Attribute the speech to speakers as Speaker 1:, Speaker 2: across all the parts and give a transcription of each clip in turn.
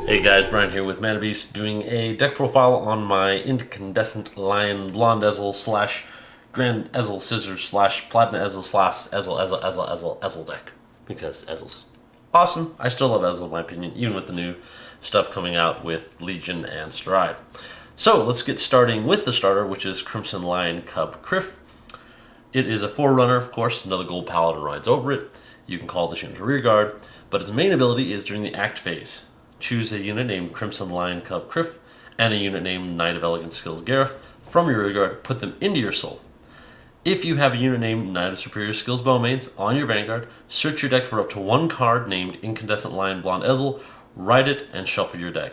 Speaker 1: Hey guys, Brian here with Mana Beast doing a deck profile on my Incandescent Lion Blonde Ezel slash Grand Ezel Scissors slash Platinum Ezel slash Ezel deck. Because Ezel's awesome. I still love Ezel in my opinion, even with the new stuff coming out with Legion and Stride. So let's get starting with the starter, which is Crimson Lion Cub Criff. It is a forerunner, of course, another gold paladin rides over it. You can call this unit to rear guard, but its main ability is during the act phase. Choose a unit named Crimson Lion Cub Criff and a unit named Knight of Elegant Skills Gareth from your rear guard, put them into your soul. If you have a unit named Knight of Superior Skills Bowmains on your Vanguard, search your deck for up to one card named Incandescent Lion Blonde Ezel, write it, and shuffle your deck.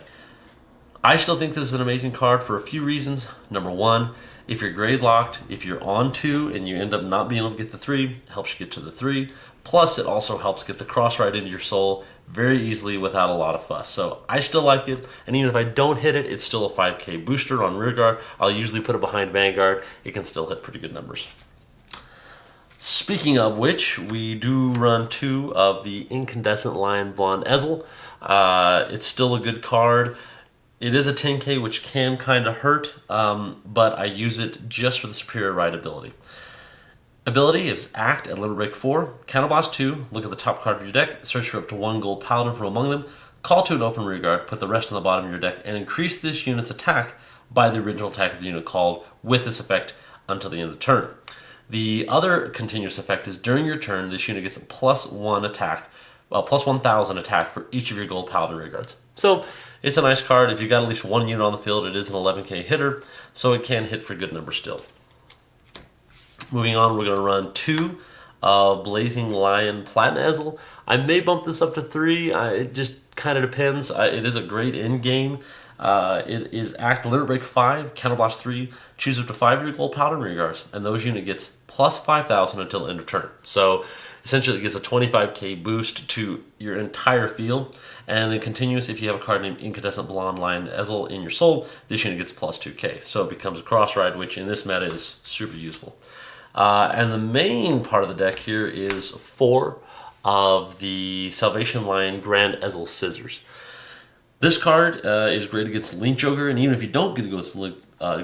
Speaker 1: I still think this is an amazing card for a few reasons. Number one, if you're grade locked, if you're on 2 and you end up not being able to get the 3, it helps you get to the 3. Plus, it also helps get the cross ride into your soul very easily without a lot of fuss. So I still like it, and even if I don't hit it, it's still a 5k booster on rear guard. I'll usually put it behind Vanguard. It can still hit pretty good numbers. Speaking of which, we do run 2 of the Incandescent Lion Blonde Ezel. It's still a good card. It is a 10k, which can kind of hurt, but I use it just for the superior ride ability. Ability is Act at Limit Break 4, Counterblast 2, look at the top card of your deck, search for up to 1 gold paladin from among them, call to an open rear guard, put the rest on the bottom of your deck, and increase this unit's attack by the original attack of the unit called with this effect until the end of the turn. The other continuous effect is during your turn, this unit gets a +1 attack, plus 1,000 attack for each of your gold paladin rear guards. So it's a nice card. If you've got at least one unit on the field, it is an 11k hitter, so it can hit for good numbers still. Moving on, we're going to run 2 of Blazing Lion Platinum Ezel. I may bump this up to 3. It just kind of depends. It is a great end game. It is Act Limit Break 5, Counterblast 3, choose up to 5 of your gold paladin rear guards, and those unit gets plus 5,000 until end of turn. So essentially it gives a 25k boost to your entire field, and then continuous if you have a card named Incandescent Blonde Lion Ezel in your soul, this unit gets plus 2k. So it becomes a cross ride, which in this meta is super useful. And the main part of the deck here is 4 of the Salvation Lion Grand Ezel Scissors. This card is great against Link Joker, and even if you don't get to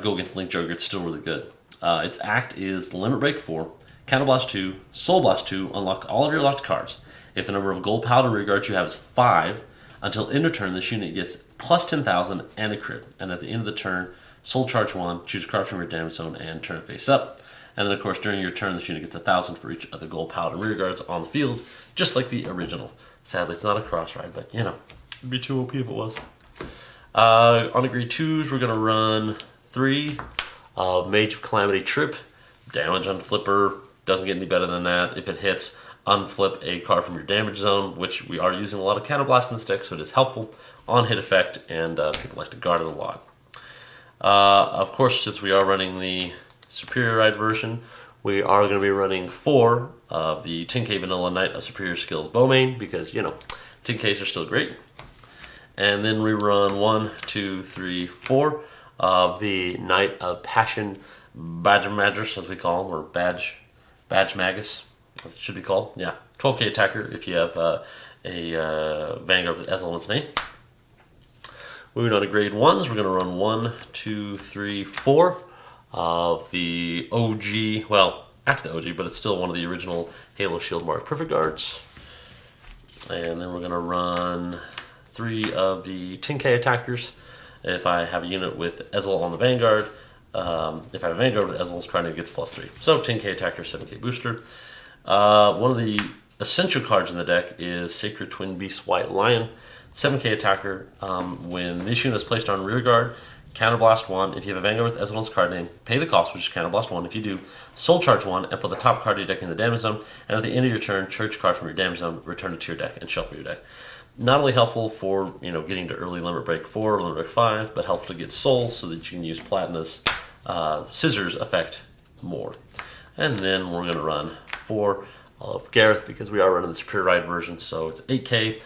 Speaker 1: go against Link Joker, it's still really good. Its Act is Limit Break 4, Counterblast 2, Soul Blast 2, unlock all of your locked cards. If the number of gold paladin rear guards you have is 5, until end of turn, this unit gets plus 10,000 and a crit. And at the end of the turn, Soul Charge 1, choose a card from your damage zone, and turn it face up. And then, of course, during your turn, this unit gets 1,000 for each of the gold paladin rear guards on the field, just like the original. Sadly, it's not a cross ride, but you know, it'd be too OP if it was. On grade 2s, we're going to run 3 of Mage of Calamity Trip. Damage on flipper, doesn't get any better than that. If it hits, unflip a card from your damage zone, which we are using a lot of Counterblast in this deck, so it is helpful on hit effect, and people like to guard it a lot. Of course, since we are running the Superior Ride version, we are going to be running 4 of the 10k Vanilla Knight of Superior Skills Bowmain, because, you know, 10ks are still great. And then we run 1, 2, 3, 4 of the Knight of Passion Badge Magus, as we call them, or Badge Magus, as it should be called. Yeah, 12k attacker if you have a Vanguard with Ezel in its name. Moving on to grade 1s, we're going to run 1, 2, 3, 4 of the OG, well, after the OG, but it's still one of the original Halo Shield Mark Perfect Guards. And then we're going to run 3 of the 10k attackers. If I have a unit with Ezel on the Vanguard, if I have a Vanguard with Ezel's card, it gets plus 3. So 10k attacker, 7k booster. One of the essential cards in the deck is Sacred Twin Beast White Lion, 7k attacker. When this unit is placed on rear guard, Counterblast 1. If you have a Vanguard with Ezel's card name, pay the cost, which is Counterblast 1. If you do, Soul Charge 1 and put the top card of your deck in the damage zone. And at the end of your turn, search a card from your damage zone, return it to your deck, and shuffle your deck. Not only helpful for, you know, getting to early Limit Break 4 or Limit Break 5, but helpful to get Soul so that you can use Platinum's Scissors effect more. And then we're going to run 4 of Gareth because we are running the Superior Ride version, so it's 8k.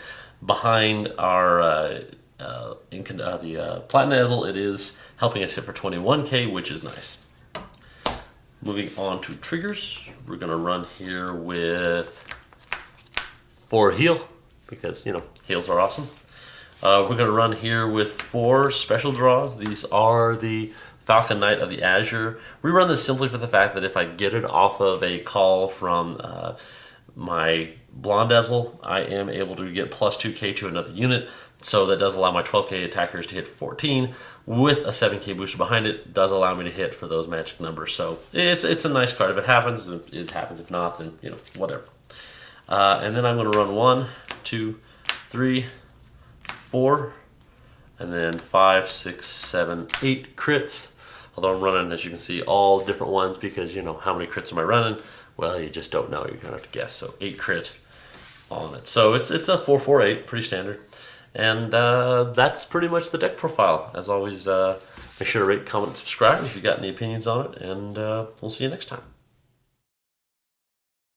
Speaker 1: Behind our the Platinum Ezel, it is helping us hit for 21k, which is nice. Moving on to triggers, we're going to run here with 4 heal, because, you know, heals are awesome. We're going to run here with 4 special draws. These are the Falcon Knight of the Azure. We run this simply for the fact that if I get it off of a call from my Blonde Ezel, I am able to get plus 2k to another unit. So that does allow my 12k attackers to hit 14 with a 7k booster behind it. Does allow me to hit for those magic numbers. So it's a nice card. If it happens, it happens. If not, then whatever. And then I'm going to run 1, 2, 3, 4, and then 5, 6, 7, 8 crits. Although I'm running, as you can see, all different ones because how many crits am I running? Well, you just don't know. You're gonna have to guess. So 8 crit on it. So it's a 4-4-8, pretty standard. And that's pretty much the deck profile. As always, make sure to rate, comment, and subscribe if you got any opinions on it. And we'll see you next time.